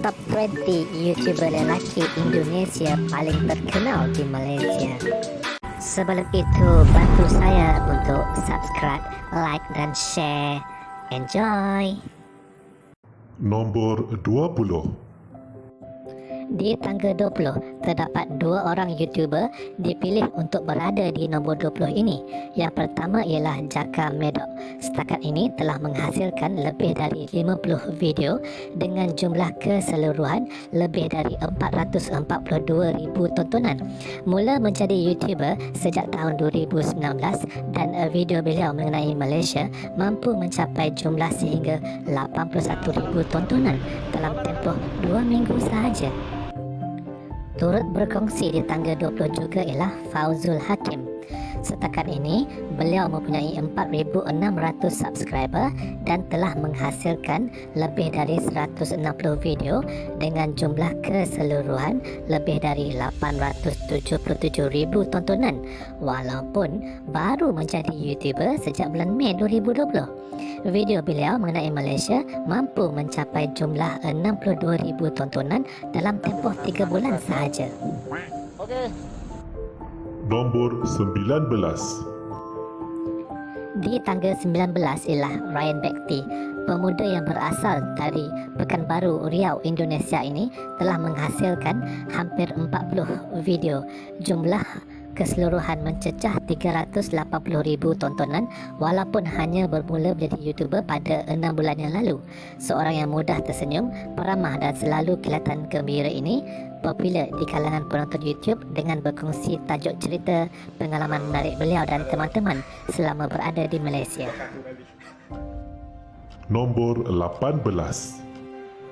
Top 20 YouTuber lelaki Indonesia paling terkenal di Malaysia. Sebelum itu, bantu saya untuk subscribe, like dan share. Enjoy! Nombor 20. Di tangga 20, terdapat dua orang YouTuber dipilih untuk berada di nombor 20 ini. Yang pertama ialah Jaka Medok. Setakat ini telah menghasilkan lebih dari 50 video dengan jumlah keseluruhan lebih dari 442,000 tontonan. Mula menjadi YouTuber sejak tahun 2019 dan video beliau mengenai Malaysia mampu mencapai jumlah sehingga 81,000 tontonan dalam tempoh 2 minggu sahaja. Turut berkongsi di tangga 20 juga ialah Fauzul Hakim. Setakat ini, beliau mempunyai 4,600 subscriber dan telah menghasilkan lebih dari 160 video dengan jumlah keseluruhan lebih dari 877,000 tontonan walaupun baru menjadi YouTuber sejak bulan Mei 2020. Video beliau mengenai Malaysia mampu mencapai jumlah 62,000 tontonan dalam tempoh 3 bulan sahaja. Nombor 19. Di tangga 19 ialah Ryan Bekti. Pemuda yang berasal dari Pekanbaru, Riau, Indonesia ini telah menghasilkan hampir 40 video. Jumlah keseluruhan mencecah 380,000 tontonan walaupun hanya bermula menjadi YouTuber pada 6 bulan yang lalu. Seorang yang mudah tersenyum, peramah dan selalu kelihatan gembira ini popular di kalangan penonton YouTube dengan berkongsi tajuk cerita pengalaman menarik beliau dan teman-teman selama berada di Malaysia. Nombor 18.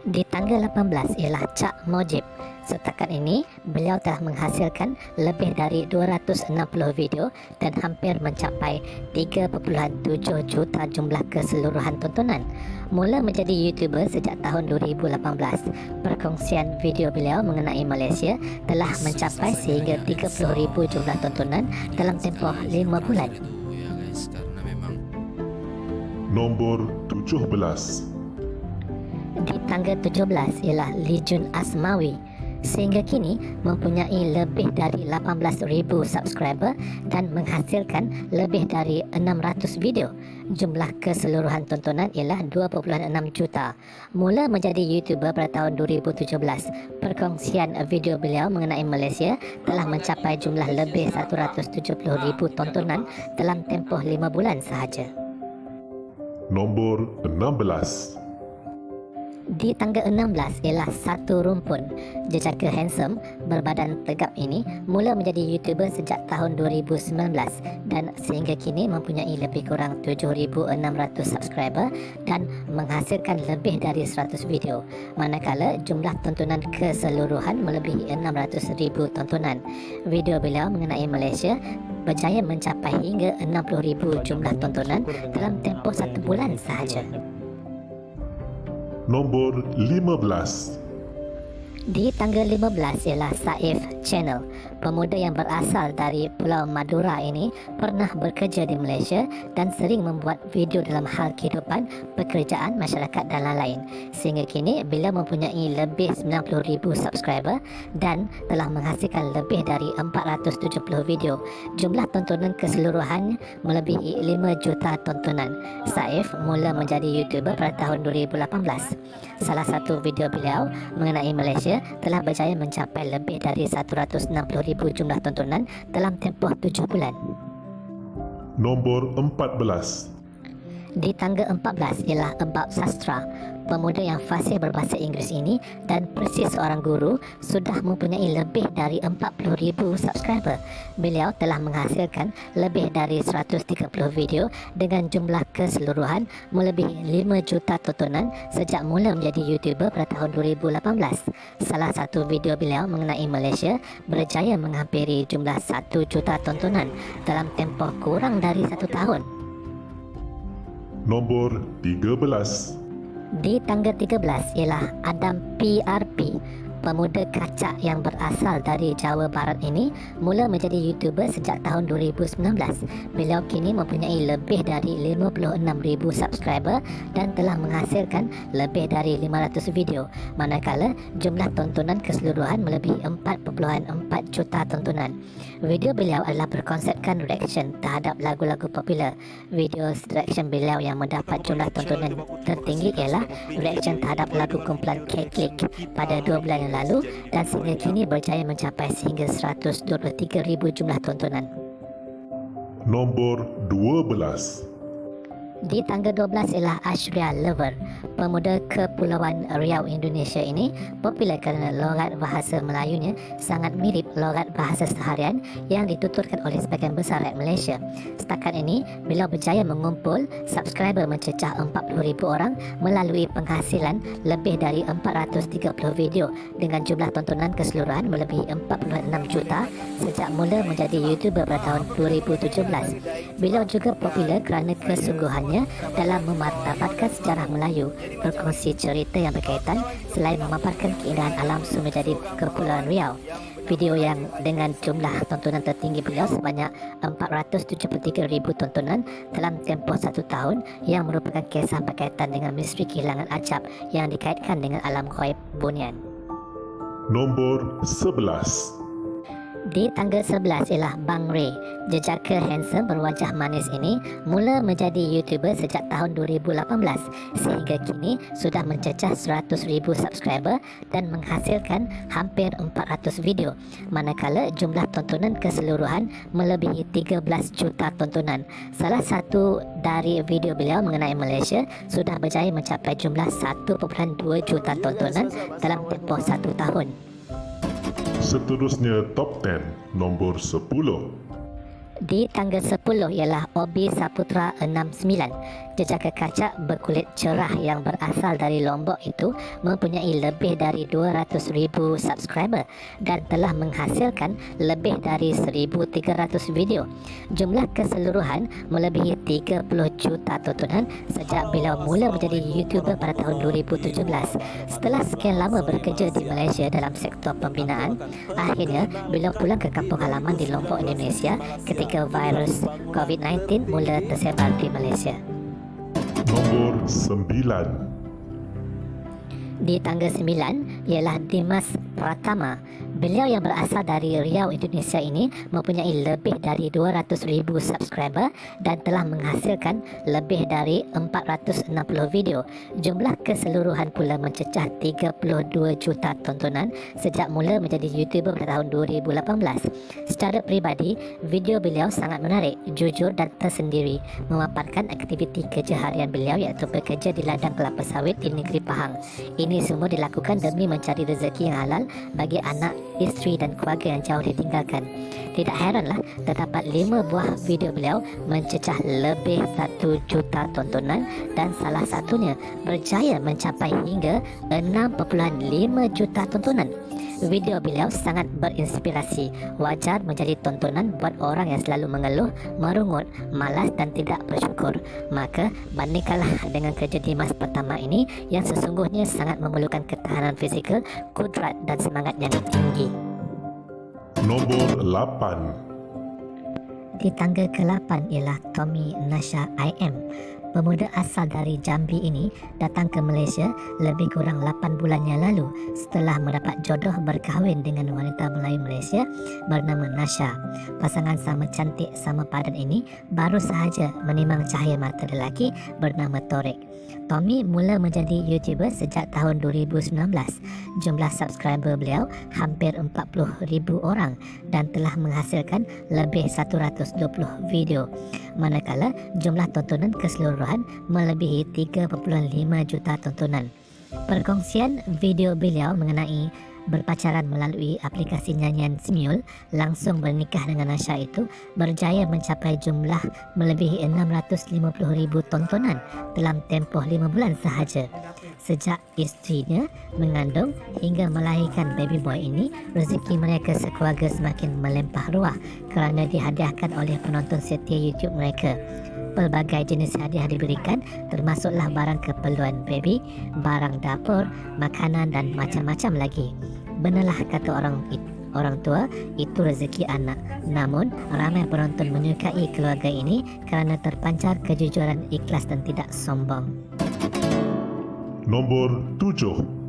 Di tangga 18 ialah Cak Mojib. Setakat ini, beliau telah menghasilkan lebih dari 260 video dan hampir mencapai 3.7 juta jumlah keseluruhan tontonan. Mula menjadi YouTuber sejak tahun 2018, perkongsian video beliau mengenai Malaysia telah mencapai sehingga 30,000 jumlah tontonan dalam tempoh 5 bulan. Nombor 17. Di tangga 17 ialah Lijun Asmawi. Sehingga kini mempunyai lebih dari 18,000 subscriber dan menghasilkan lebih dari 600 video. Jumlah keseluruhan tontonan ialah 2.6 juta. Mula menjadi YouTuber pada tahun 2017. Perkongsian video beliau mengenai Malaysia telah mencapai jumlah lebih 170,000 tontonan dalam tempoh 5 bulan sahaja. Nombor 16. Di tangga 16 ialah Satu Rumpun. Jejaka handsome berbadan tegap ini mula menjadi YouTuber sejak tahun 2019 dan sehingga kini mempunyai lebih kurang 7,600 subscriber dan menghasilkan lebih dari 100 video. Manakala jumlah tontonan keseluruhan melebihi 600,000 tontonan. Video beliau mengenai Malaysia berjaya mencapai hingga 60,000 jumlah tontonan dalam tempoh 1 bulan sahaja. Nombor 15. Di tangga 15 ialah Saif Channel. Pemuda yang berasal dari Pulau Madura ini pernah bekerja di Malaysia dan sering membuat video dalam hal kehidupan, pekerjaan, masyarakat dan lain-lain. Sehingga kini beliau mempunyai lebih 90,000 subscriber dan telah menghasilkan lebih dari 470 video. Jumlah tontonan keseluruhan melebihi 5 juta tontonan. Saif mula menjadi YouTuber pada tahun 2018. Salah satu video beliau mengenai Malaysia telah berjaya mencapai lebih dari 160,000 jumlah tontonan dalam tempoh 7 bulan. Nombor 14. Di tangga 14 ialah About Sastra. Pemuda yang fasih berbahasa Inggeris ini dan persis seorang guru sudah mempunyai lebih dari 40,000 subscriber. Beliau telah menghasilkan lebih dari 130 video dengan jumlah keseluruhan melebihi 5 juta tontonan sejak mula menjadi YouTuber pada tahun 2018. Salah satu video beliau mengenai Malaysia berjaya menghampiri jumlah 1 juta tontonan dalam tempoh kurang dari 1 tahun. Nombor 13. Di tangga 13 ialah Adam PRP. Pemuda kacak yang berasal dari Jawa Barat ini mula menjadi YouTuber sejak tahun 2019. Beliau kini mempunyai lebih dari 56,000 subscriber dan telah menghasilkan lebih dari 500 video, manakala jumlah tontonan keseluruhan melebihi 4.4 juta tontonan. Video beliau adalah berkonsepkan reaction terhadap lagu-lagu popular. Video reaction beliau yang mendapat jumlah tontonan tertinggi ialah reaction terhadap lagu kumpulan K-Click pada 2 bulan yang lalu dan sehingga kini berjaya mencapai sehingga 123,000 jumlah tontonan. Nombor 12. Di tangga 12 ialah Ashria Lover. Pemuda Kepulauan Riau Indonesia ini popular kerana logat bahasa Melayunya sangat mirip logat bahasa seharian yang dituturkan oleh sebahagian besar rakyat Malaysia. Setakat ini, beliau berjaya mengumpul subscriber mencecah 40,000 orang melalui penghasilan lebih dari 430 video dengan jumlah tontonan keseluruhan melebihi 46 juta sejak mula menjadi YouTuber pada tahun 2017. Beliau juga popular kerana kesungguhannya dalam memartabatkan sejarah Melayu, berkongsi cerita yang berkaitan selain memaparkan keindahan alam semula jadi Kepulauan Riau. Video yang dengan jumlah tontonan tertinggi beliau sebanyak 473,000 tontonan dalam tempoh 1 tahun yang merupakan kisah berkaitan dengan misteri kehilangan acap yang dikaitkan dengan alam ghaib bunian. Nombor 11. Di tangga 11 ialah Bang Ray. Jejaka handsome berwajah manis ini mula menjadi YouTuber sejak tahun 2018 sehingga kini sudah mencecah 100,000 subscriber dan menghasilkan hampir 400 video, manakala jumlah tontonan keseluruhan melebihi 13 juta tontonan. Salah satu dari video beliau mengenai Malaysia sudah berjaya mencapai jumlah 1.2 juta tontonan dalam tempoh 1 tahun. Seterusnya Top 10. Nombor 10. Di tangga 10 ialah Obi Saputra 69. Jejaka kacak berkulit cerah yang berasal dari Lombok itu mempunyai lebih dari 200,000 subscriber dan telah menghasilkan lebih dari 1,300 video. Jumlah keseluruhan melebihi 30 juta tontonan sejak beliau mula menjadi YouTuber pada tahun 2017. Setelah sekian lama bekerja di Malaysia dalam sektor pembinaan, akhirnya beliau pulang ke kampung halaman di Lombok, Indonesia ketika virus COVID-19 mula tersebar di Malaysia. Nombor 9. Di tangga 9 ialah Dimas Pratama. Beliau yang berasal dari Riau, Indonesia ini mempunyai lebih dari 200,000 subscriber dan telah menghasilkan lebih dari 460 video. Jumlah keseluruhan pula mencecah 32 juta tontonan sejak mula menjadi YouTuber pada tahun 2018. Secara peribadi, video beliau sangat menarik, jujur dan tersendiri, memaparkan aktiviti kerja harian beliau iaitu bekerja di ladang kelapa sawit di negeri Pahang. Ini semua dilakukan demi mencari rezeki yang halal bagi anak, isteri dan keluarga yang jauh ditinggalkan. Tidak heranlah terdapat 5 buah video beliau mencecah lebih 1 juta tontonan dan salah satunya berjaya mencapai hingga 6.5 juta tontonan. Video beliau sangat berinspirasi, wajar menjadi tontonan buat orang yang selalu mengeluh, merungut, malas dan tidak bersyukur. Maka bandingkanlah dengan kerja Dimas pertama ini yang sesungguhnya sangat memerlukan ketahanan fizikal, kudrat dan semangat yang tinggi. Nombor 8. Di tangga ke-8 ialah Tommy Nasha IM. Pemuda asal dari Jambi ini datang ke Malaysia lebih kurang 8 bulan yang lalu setelah mendapat jodoh berkahwin dengan wanita Melayu Malaysia bernama Nasha. Pasangan sama cantik sama padan ini baru sahaja menimang cahaya mata lelaki bernama Torik. Tommy mula menjadi YouTuber sejak tahun 2019. Jumlah subscriber beliau hampir 40,000 orang dan telah menghasilkan lebih 120 video, manakala jumlah tontonan keseluruhan melebihi 3.5 juta tontonan. Perkongsian video beliau mengenai berpacaran melalui aplikasi nyanyian Smule langsung bernikah dengan Nasha itu berjaya mencapai jumlah melebihi 650,000 tontonan dalam tempoh 5 bulan sahaja. Sejak isterinya mengandung hingga melahirkan baby boy ini, rezeki mereka sekeluarga semakin melimpah ruah kerana dihadiahkan oleh penonton setia YouTube mereka. Pelbagai jenis hadiah diberikan, termasuklah barang keperluan baby, barang dapur, makanan dan macam-macam lagi. Benarlah kata orang tua, itu rezeki anak. Namun, ramai penonton menyukai keluarga ini kerana terpancar kejujuran, ikhlas dan tidak sombong. Nombor 7.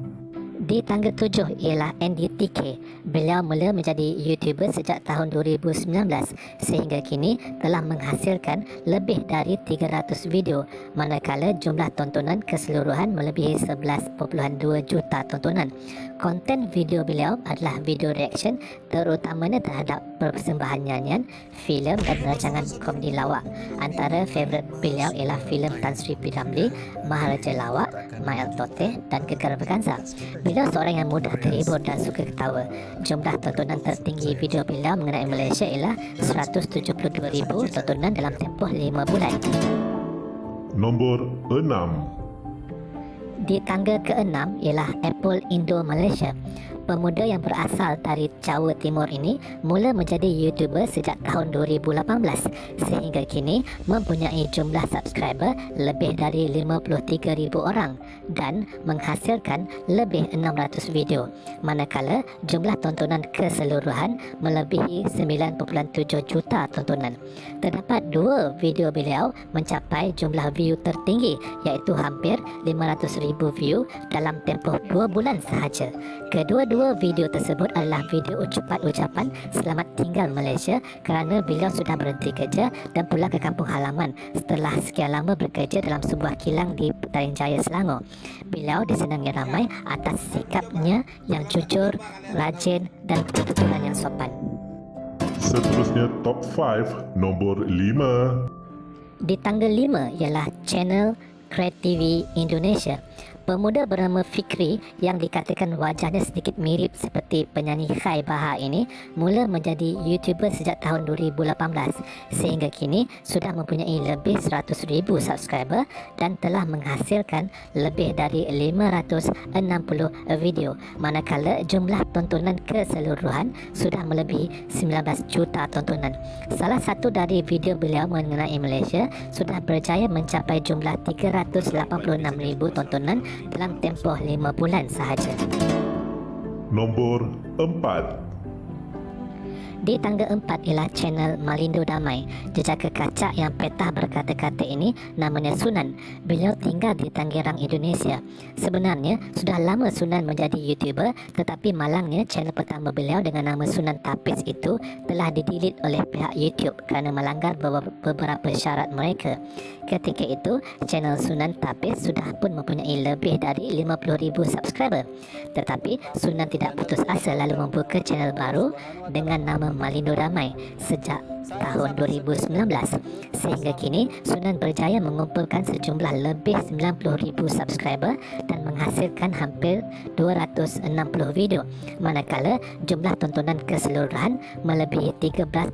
Di tangga 7 ialah Andy TK. Beliau mula menjadi YouTuber sejak tahun 2019 sehingga kini telah menghasilkan lebih dari 300 video, manakala jumlah tontonan keseluruhan melebihi 11.2 juta tontonan. Konten video beliau adalah video reaction terutamanya terhadap persembahan nyanyian, filem dan rancangan komedi lawak. Antara favorit beliau ialah filem Tan Sri P. Ramlee, Maharaja Lawak, Mael Toteh dan Gegar Berganza. Beliau seorang yang mudah terhibur dan suka ketawa. Jumlah tontonan tertinggi video beliau mengenai Malaysia ialah 172,000 tontonan dalam tempoh 5 bulan. Nombor 6. Di tangga ke-6 ialah Apple Indo Malaysia. Pemuda yang berasal dari Jawa Timur ini mula menjadi YouTuber sejak tahun 2018 sehingga kini mempunyai jumlah subscriber lebih dari 53,000 orang dan menghasilkan lebih 600 video, manakala jumlah tontonan keseluruhan melebihi 9.7 juta tontonan. Terdapat dua video beliau mencapai jumlah view tertinggi iaitu hampir 500,000 view dalam tempoh 2 bulan sahaja. Kedua-dua video tersebut adalah video ucapan selamat tinggal Malaysia kerana beliau sudah berhenti kerja dan pulang ke kampung halaman setelah sekian lama bekerja dalam sebuah kilang di Petaling Jaya, Selangor. Beliau disenangi ramai atas sikapnya yang jujur, rajin dan ketuturan yang sopan. Seterusnya top 5, nombor 5. Di tangga 5 ialah channel Create TV Indonesia. Pemuda bernama Fikri yang dikatakan wajahnya sedikit mirip seperti penyanyi Khai Bahar ini mula menjadi YouTuber sejak tahun 2018 sehingga kini sudah mempunyai lebih 100,000 subscriber dan telah menghasilkan lebih dari 560 video, manakala jumlah tontonan keseluruhan sudah melebihi 19 juta tontonan. Salah satu dari video beliau mengenai Malaysia sudah berjaya mencapai jumlah 386,000 tontonan dalam tempoh 5 bulan sahaja. Nombor 4. Di tangga 4 ialah channel Malindo Damai. Jejaka kacak yang petah berkata-kata ini namanya Sunan. Beliau tinggal di Tangerang, Indonesia. Sebenarnya sudah lama Sunan menjadi YouTuber, tetapi malangnya channel pertama beliau dengan nama Sunan Tapis itu telah di-delete oleh pihak YouTube kerana melanggar beberapa syarat mereka. Ketika itu, channel Sunan Tapis sudah pun mempunyai lebih dari 50,000 subscriber. Tetapi Sunan tidak putus asa lalu membuka channel baru dengan nama Malindo Damai sejak tahun 2019 sehingga kini Sunan berjaya mengumpulkan sejumlah lebih 90,000 subscriber dan menghasilkan hampir 260 video, manakala jumlah tontonan keseluruhan melebihi 13.6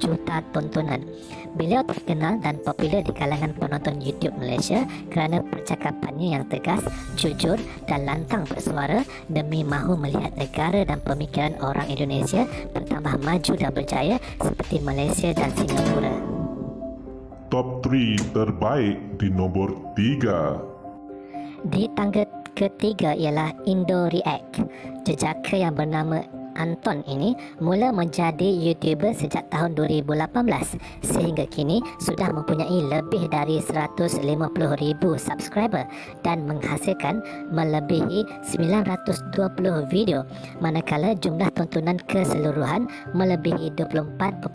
juta tontonan. Beliau terkenal dan popular di kalangan penonton YouTube Malaysia kerana percakapannya yang tegas, jujur dan lantang bersuara demi mahu melihat negara dan pemikiran orang Indonesia bertambah maju dan berjaya seperti Malaysia dan Singapura. Top 3 terbaik di nombor 3. Di tangga ketiga ialah Indo React. Jejaka yang bernama Anton ini mula menjadi YouTuber sejak tahun 2018 sehingga kini sudah mempunyai lebih dari 150,000 subscriber dan menghasilkan melebihi 920 video, manakala jumlah tontonan keseluruhan melebihi 24.6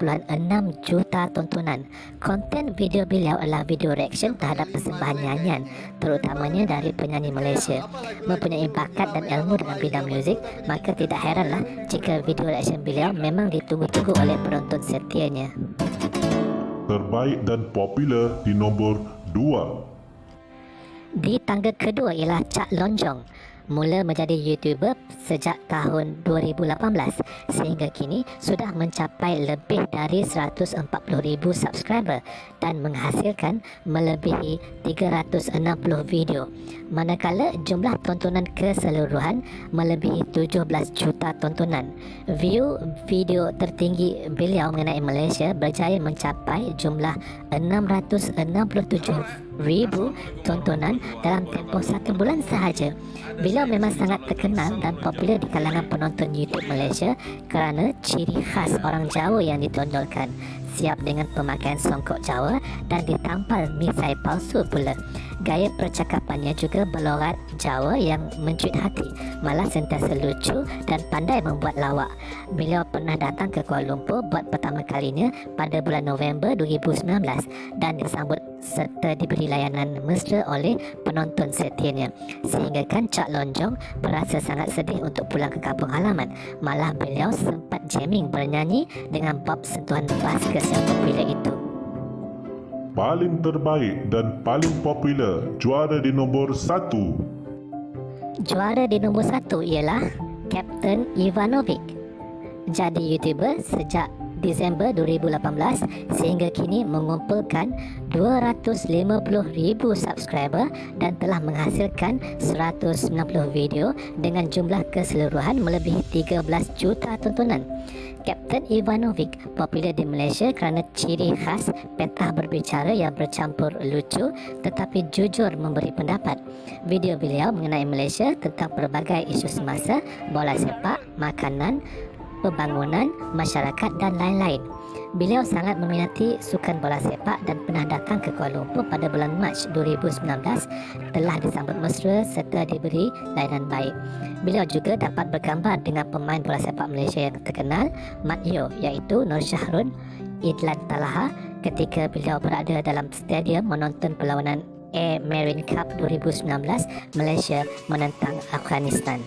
juta tontonan. Konten video beliau adalah video reaction terhadap persembahan nyanyian, terutamanya dari penyanyi Malaysia. Mempunyai bakat dan ilmu dalam bidang muzik, maka tidak heranlah jika video reaction beliau memang ditunggu-tunggu oleh penonton setianya. Terbaik dan popular di nombor 2. Di tangga kedua ialah Cak Lonjong. Mula menjadi YouTuber sejak tahun 2018 sehingga kini sudah mencapai lebih dari 140,000 subscriber dan menghasilkan melebihi 360 video, manakala jumlah tontonan keseluruhan melebihi 17 juta tontonan. View video tertinggi beliau mengenai Malaysia berjaya mencapai jumlah 667 ribu tontonan dalam tempoh 1 bulan sahaja. Beliau memang sangat terkenal dan popular di kalangan penonton YouTube Malaysia kerana ciri khas orang Jawa yang ditonjolkan, siap dengan pemakaian songkok Jawa dan ditampal misai palsu pula. Gaya percakapannya juga berlorat Jawa yang mencuit hati, malah sentiasa lucu dan pandai membuat lawak. Beliau pernah datang ke Kuala Lumpur buat pertama kalinya pada bulan November 2019 dan disambut serta diberi layanan mesra oleh penonton setianya, sehingga kan Cak Lonjong berasa sangat sedih untuk pulang ke kampung halaman. Malah beliau sempat jamming bernyanyi dengan bab sentuhan basket yang popular itu. Paling terbaik dan paling popular juara di nombor 1. Juara di nombor 1 ialah Captain Ivanovic. Jadi YouTuber sejak Disember 2018 sehingga kini mengumpulkan 250,000 subscriber dan telah menghasilkan 190 video dengan jumlah keseluruhan melebihi 13 juta tontonan. Captain Ivanovic popular di Malaysia kerana ciri khas petah berbicara yang bercampur lucu tetapi jujur memberi pendapat. Video beliau mengenai Malaysia tentang pelbagai isu semasa, bola sepak, makanan, pembangunan, masyarakat dan lain-lain. Beliau sangat meminati sukan bola sepak dan pernah datang ke Kuala Lumpur pada bulan Mac 2019, telah disambut mesra serta diberi layanan baik. Beliau juga dapat bergambar dengan pemain bola sepak Malaysia yang terkenal, Mat Yo, iaitu Nur Syahrul Idlan Talaha ketika beliau berada dalam stadium menonton perlawanan Air Marine Cup 2019 Malaysia menentang Afghanistan.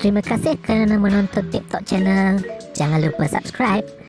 Terima kasih kerana menonton TikTok channel. Jangan lupa subscribe